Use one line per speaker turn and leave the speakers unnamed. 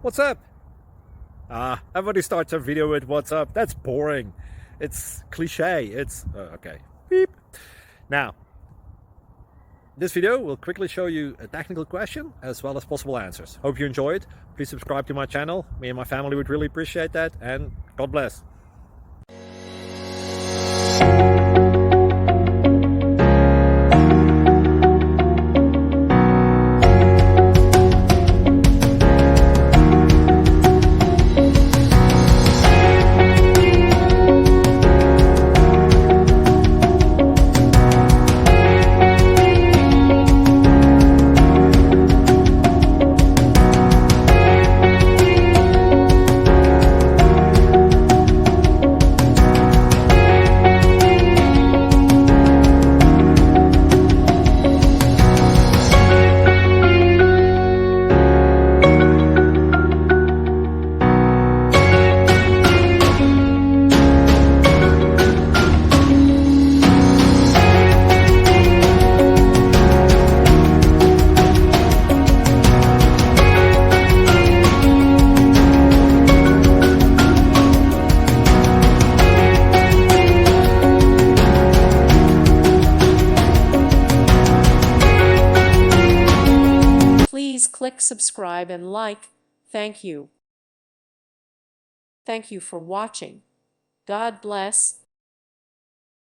What's up? Everybody starts a video with what's up. That's boring. It's cliche. It's okay. Beep. Now, this video will quickly show you a technical question as well as possible answers. Hope you enjoy it. Please subscribe to my channel. Me and my family would really appreciate that, and God bless.
Please click subscribe and like. Thank you. Thank you for watching. God bless.